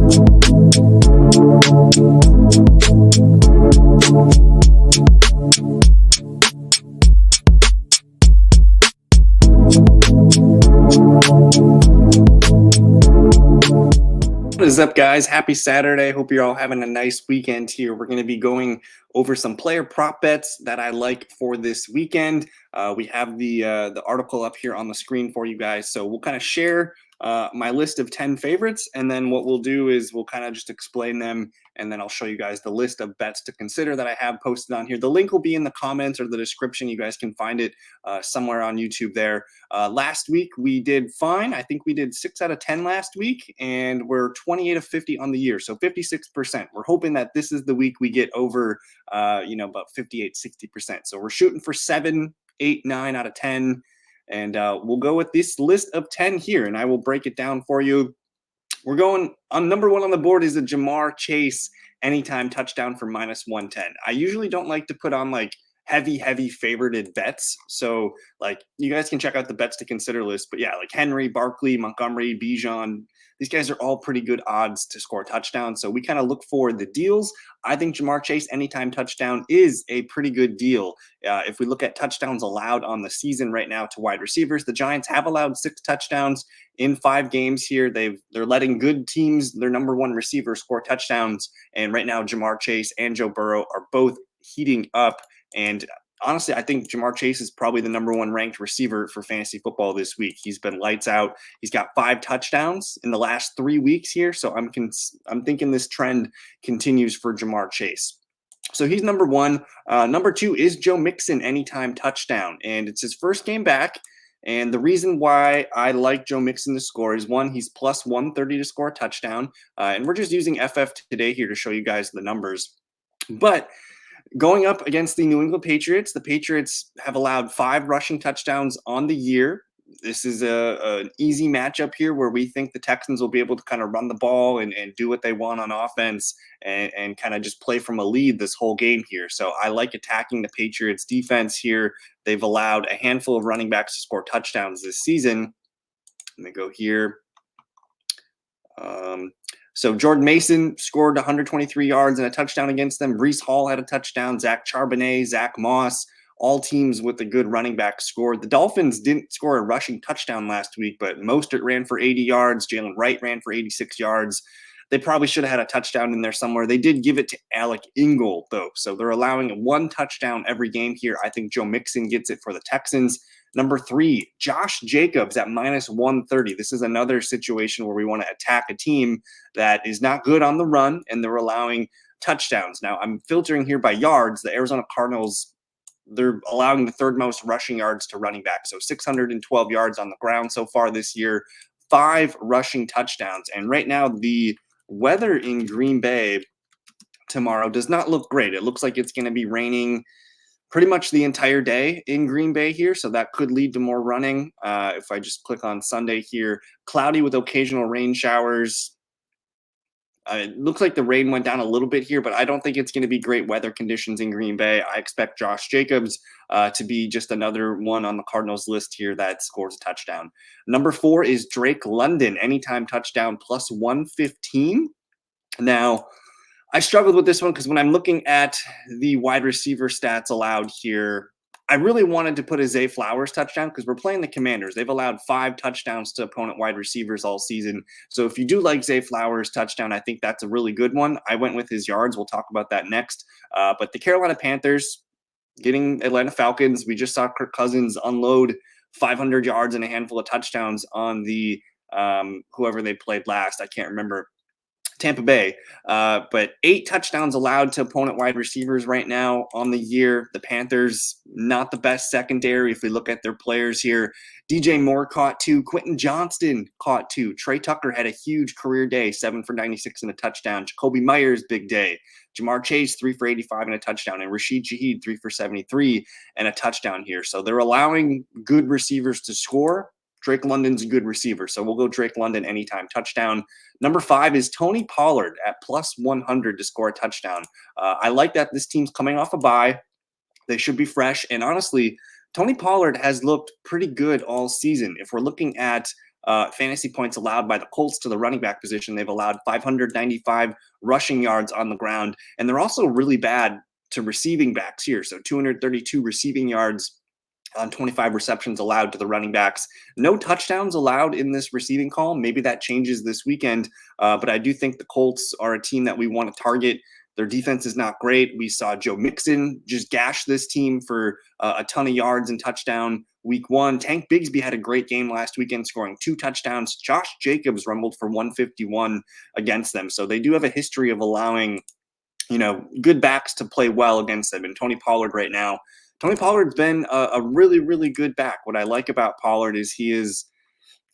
What is up, guys? Happy Saturday. Hope you're all having a nice weekend here. We're going to be going over some player prop bets that I like for this weekend. We have the article up here on the screen for you guys. So we'll kind of share my list of 10 favorites, and then what we'll do is we'll kind of just explain them, and then I'll show you guys the list of bets to consider that I have posted on here. The link will be in the comments or the description. You guys can find it somewhere on YouTube there. Last week we did fine. I think we did 6 out of 10 last week, and we're 28 of 50 on the year, so 56%. We're hoping that this is the week we get over, about 58, 60%. So we're shooting for 7, 8, 9 out of 10. And we'll go with this list of 10 here, and I will break it down for you. We're going on number 1 on the board is a Ja'Marr Chase anytime touchdown for -110. I usually don't like to put on like heavy favorited bets. So like you guys can check out the bets to consider list. But yeah, like Henry, Barkley, Montgomery, Bijan, these guys are all pretty good odds to score touchdowns. So we kind of look for the deals. I think Ja'Marr Chase anytime touchdown is a pretty good deal. If we look at touchdowns allowed on the season right now to wide receivers, the Giants have allowed 6 touchdowns in 5 games here. They're letting good teams, their number 1 receiver, score touchdowns. And right now, Ja'Marr Chase and Joe Burrow are both heating up. And honestly, I think Ja'Marr Chase is probably the number 1 ranked receiver for fantasy football this week. He's been lights out. He's got 5 touchdowns in the last 3 weeks here. So I'm thinking this trend continues for Ja'Marr Chase. So he's number 1. Number 2 is Joe Mixon anytime touchdown. And it's his first game back. And the reason why I like Joe Mixon to score is, 1, he's plus 130 to score a touchdown. And we're just using FF today here to show you guys the numbers. But going up against the New England Patriots, the Patriots have allowed 5 rushing touchdowns on the year. This is an easy matchup here where we think the Texans will be able to kind of run the ball and do what they want on offense and kind of just play from a lead this whole game here. So I like attacking the Patriots defense here. They've allowed a handful of running backs to score touchdowns this season. Let me go here. So Jordan Mason scored 123 yards and a touchdown against them. Breece Hall had a touchdown. Zach Charbonnet, Zach Moss, all teams with a good running back scored. The Dolphins didn't score a rushing touchdown last week, but Mostert ran for 80 yards. Jalen Wright ran for 86 yards. They probably should have had a touchdown in there somewhere. They did give it to Alec Ingold, though. So they're allowing 1 touchdown every game here. I think Joe Mixon gets it for the Texans. Number 3, Josh Jacobs at -130. This is another situation where we want to attack a team that is not good on the run, and they're allowing touchdowns. Now, I'm filtering here by yards. The Arizona Cardinals, they're allowing the 3rd most rushing yards to running back. So 612 yards on the ground so far this year, 5 rushing touchdowns. And right now, the weather in Green Bay tomorrow does not look great. It looks like it's going to be raining pretty much the entire day in Green Bay here, so that could lead to more running. If I just click on Sunday here, cloudy with occasional rain showers. It looks like the rain went down a little bit here, but I don't think it's going to be great weather conditions in Green Bay. I expect Josh Jacobs to be just another one on the Cardinals list here that scores a touchdown. Number 4 is Drake London, anytime touchdown, plus 115. Now, I struggled with this one because when I'm looking at the wide receiver stats allowed here, I really wanted to put a Zay Flowers touchdown because we're playing the Commanders. They've allowed 5 touchdowns to opponent wide receivers all season. So if you do like Zay Flowers touchdown, I think that's a really good one. I went with his yards. We'll talk about that next. But the Carolina Panthers getting Atlanta Falcons. We just saw Kirk Cousins unload 500 yards and a handful of touchdowns on the whoever they played last. I can't remember. Tampa Bay, but 8 touchdowns allowed to opponent wide receivers right now on the year. The Panthers, not the best secondary. If we look at their players here, DJ Moore caught 2, Quentin Johnston caught 2, Trey Tucker had a huge career day, 7 for 96 and a touchdown. Jacoby Myers, big day. Ja'Marr Chase, 3 for 85 and a touchdown, and Rashid Shaheed, 3 for 73 and a touchdown here. So they're allowing good receivers to score. Drake London's a good receiver, so we'll go Drake London anytime touchdown. Number 5 is Tony Pollard at plus 100 to score a touchdown. I like that this team's coming off a bye. They should be fresh, and honestly, Tony Pollard has looked pretty good all season. If we're looking at fantasy points allowed by the Colts to the running back position. They've allowed 595 rushing yards on the ground, and they're also really bad to receiving backs here. So 232 receiving yards on 25 receptions allowed to the running backs. No touchdowns allowed in this receiving column. Maybe that changes this weekend, but I do think the Colts are a team that we want to target. Their defense is not great. We saw Joe Mixon just gash this team for a ton of yards and touchdown week 1. Tank Bigsby had a great game last weekend, scoring 2 touchdowns. Josh Jacobs rumbled for 151 against them. So they do have a history of allowing, good backs to play well against them. And Tony Pollard's been a really, really good back. What I like about Pollard is he is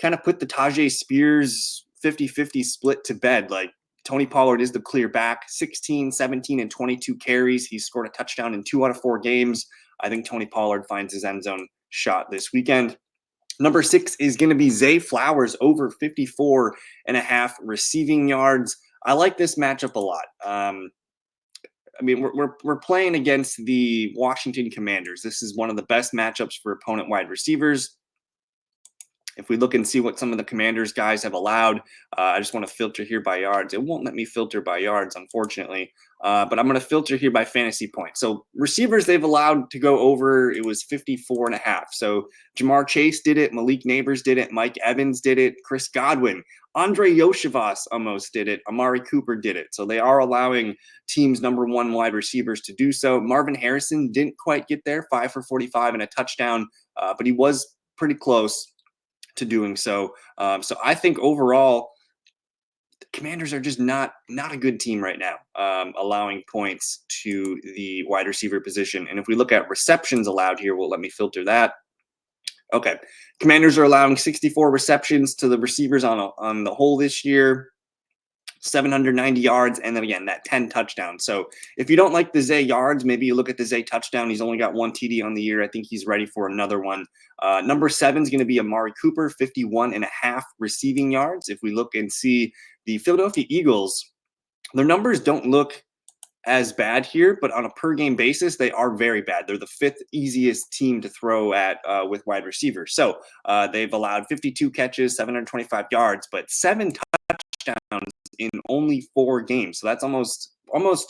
kind of put the Tajay Spears 50-50 split to bed. Like, Tony Pollard is the clear back, 16, 17, and 22 carries. He's scored a touchdown in 2 out of 4 games. I think Tony Pollard finds his end zone shot this weekend. Number 6 is going to be Zay Flowers, over 54.5 receiving yards. I like this matchup a lot. We're playing against the Washington Commanders. This is one of the best matchups for opponent wide receivers. If we look and see what some of the Commanders guys have allowed, I just want to filter here by yards. It won't let me filter by yards, unfortunately, but I'm going to filter here by fantasy points. So receivers they've allowed to go over, it was 54.5. So Jamar Chase did it, Malik Neighbors did it, Mike Evans did it, Chris Godwin, Andre Yoshivas almost did it, Amari Cooper did it. So they are allowing teams' number 1 wide receivers to do so. Marvin Harrison didn't quite get there, 5 for 45 and a touchdown, but he was pretty close to doing so. So I think overall, the Commanders are just not a good team right now, allowing points to the wide receiver position. And if we look at receptions allowed here, well, let me filter that. Okay, Commanders are allowing 64 receptions to the receivers on the whole this year, 790 yards, and then again, that 10 touchdowns. So if you don't like the Zay yards, maybe you look at the Zay touchdown. He's only got 1 TD on the year. I think he's ready for another one. Number 7 is going to be Amari Cooper, 51.5 receiving yards. If we look and see the Philadelphia Eagles, their numbers don't look as bad here, but on a per game basis, they are very bad. They're the 5th easiest team to throw at with wide receivers. So they've allowed 52 catches, 725 yards, but 7 touchdowns in only 4 games. So that's almost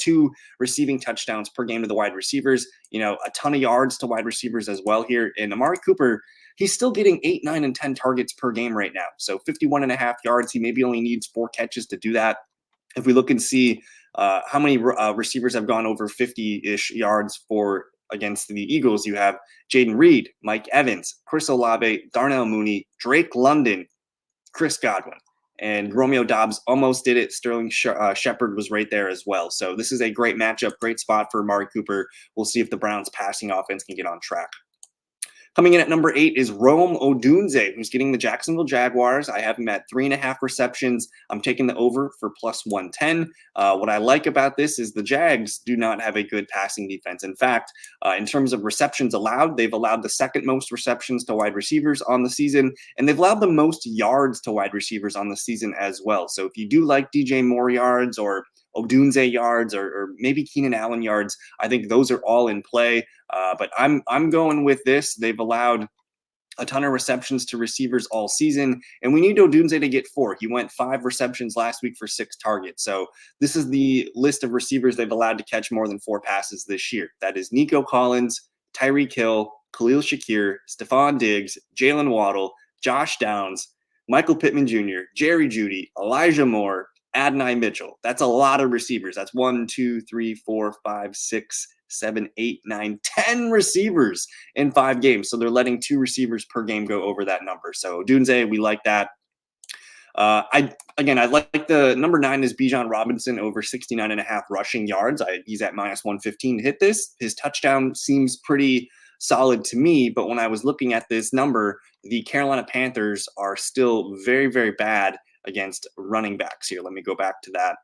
2 receiving touchdowns per game to the wide receivers. A ton of yards to wide receivers as well here. And Amari Cooper, he's still getting 8, 9, and 10 targets per game right now. So 51.5 yards. He maybe only needs 4 catches to do that. If we look and see how many receivers have gone over 50-ish yards for against the Eagles, you have Jaden Reed, Mike Evans, Chris Olave, Darnell Mooney, Drake London, Chris Godwin. And Romeo Doubs almost did it. Sterling Shepard was right there as well. So this is a great matchup, great spot for Amari Cooper. We'll see if the Browns' passing offense can get on track. Coming in at number 8 is Rome Odunze, who's getting the Jacksonville Jaguars. I have him at 3.5 receptions. I'm taking the over for plus 110. What I like about this is the Jags do not have a good passing defense. In fact, in terms of receptions allowed, they've allowed the 2nd most receptions to wide receivers on the season, and they've allowed the most yards to wide receivers on the season as well. So if you do like DJ Moore yards or Odunze yards or maybe Keenan Allen yards, I think those are all in play. But I'm going with this. They've allowed a ton of receptions to receivers all season, and we need Odunze to get 4. He went 5 receptions last week for 6 targets. So this is the list of receivers they've allowed to catch more than 4 passes this year. That is Nico Collins, Tyreek Hill, Khalil Shakir, Stephon Diggs, Jalen Waddle, Josh Downs, Michael Pittman Jr., Jerry Jeudy, Elijah Moore, Adonai Mitchell. That's a lot of receivers. That's 1, 2, 3, 4, 5, 6, 7, 8, 9, 10 receivers in 5 games. So they're letting 2 receivers per game go over that number. So Odunze, we like that. I like the number 9 is Bijan Robinson, over 69.5 rushing yards. He's at minus 115 to hit this. His touchdown seems pretty solid to me, but when I was looking at this number, the Carolina Panthers are still very, very bad against running backs here. Let me go back to that.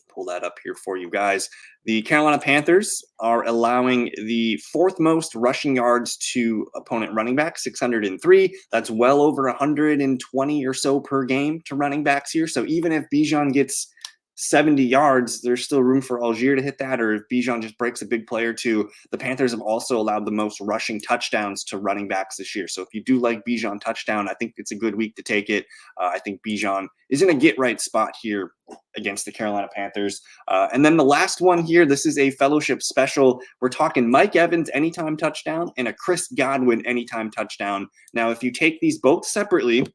Pull that up here for you guys. The Carolina Panthers are allowing the 4th most rushing yards to opponent running backs, 603. That's well over 120 or so per game to running backs here. So even if Bijan gets 70 yards, there's still room for Algier to hit that, or if Bijan just breaks a big play or two. The Panthers have also allowed the most rushing touchdowns to running backs this year. So if you do like Bijan touchdown, I think it's a good week to take it. I think Bijan is in a get right spot here against the Carolina Panthers. And then the last one here, this is a fellowship special. We're talking Mike Evans anytime touchdown and a Chris Godwin anytime touchdown. Now, if you take these both separately,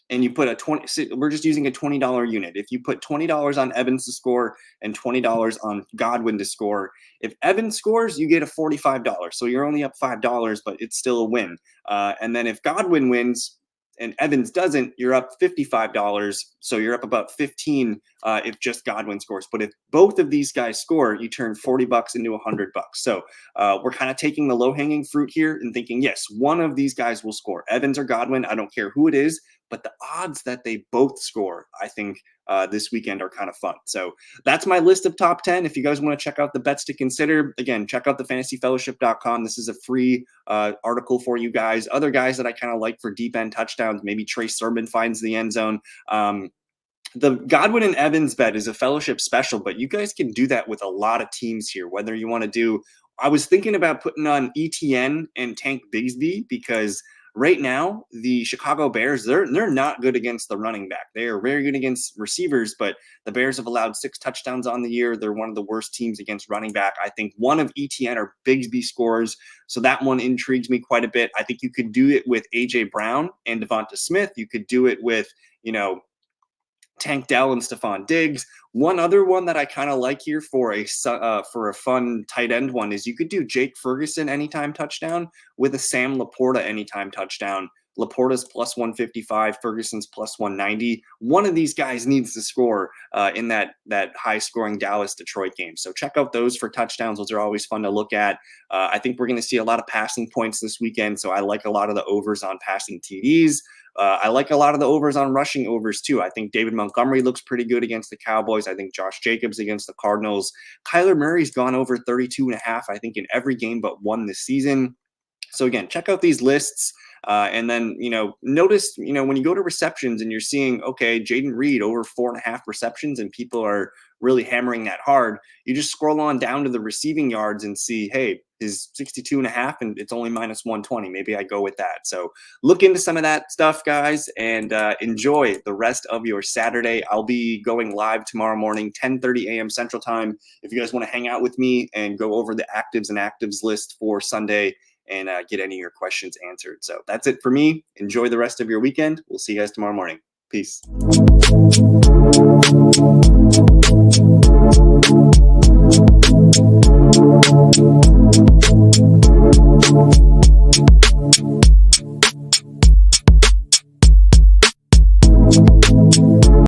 and you put a 20, we're just using a $20 unit. If you put $20 on Evans to score and $20 on Godwin to score, if Evans scores, you get a $45. So you're only up $5, but it's still a win. And then if Godwin wins and Evans doesn't, you're up $55. So you're up about 15 if just Godwin scores. But if both of these guys score, you turn $40 into $100. So we're kind of taking the low hanging fruit here and thinking, yes, one of these guys will score, Evans or Godwin. I don't care who it is, but the odds that they both score, I think this weekend are kind of fun. So that's my list of top 10. If you guys want to check out the bets to consider, again, check out thefantasyfellowship.com. This is a free article for you guys. Other guys that I kind of like for deep end touchdowns, maybe Trey Sermon finds the end zone. The Godwin and Evans bet is a fellowship special, but you guys can do that with a lot of teams here, whether you want to do, I was thinking about putting on ETN and Tank Bigsby because right now the Chicago Bears, they're not good against the running back. They are very good against receivers, but the Bears have allowed 6 touchdowns on the year. They're one of the worst teams against running back. I think one of ETN or Bigsby scores, so that one intrigues me quite a bit. I think you could do it with AJ Brown and Devonta Smith. You could do it with, Tank Dell and Stephon Diggs. One other one that I kind of like here for a fun tight end one is you could do Jake Ferguson anytime touchdown with a Sam Laporta anytime touchdown. Laporta's plus 155, Ferguson's plus 190. One of these guys needs to score in that high-scoring Dallas-Detroit game. So check out those for touchdowns. Those are always fun to look at. I think we're going to see a lot of passing points this weekend, so I like a lot of the overs on passing TDs. I like a lot of the overs on rushing overs too. I think David Montgomery looks pretty good against the Cowboys. I think Josh Jacobs against the Cardinals. Kyler Murray's gone over 32.5, I think, in every game but one this season. So again, check out these lists. And then, notice, when you go to receptions and you're seeing, okay, Jaden Reed over 4.5 receptions and people are really hammering that hard, you just scroll on down to the receiving yards and see, hey, is 62.5 and it's only minus 120. Maybe I go with that. So look into some of that stuff, guys, and enjoy the rest of your Saturday. I'll be going live tomorrow morning, 10:30 a.m. Central Time. If you guys want to hang out with me and go over the actives and actives list for Sunday, and get any of your questions answered. So that's it for me. Enjoy the rest of your weekend. We'll see you guys tomorrow morning. Peace.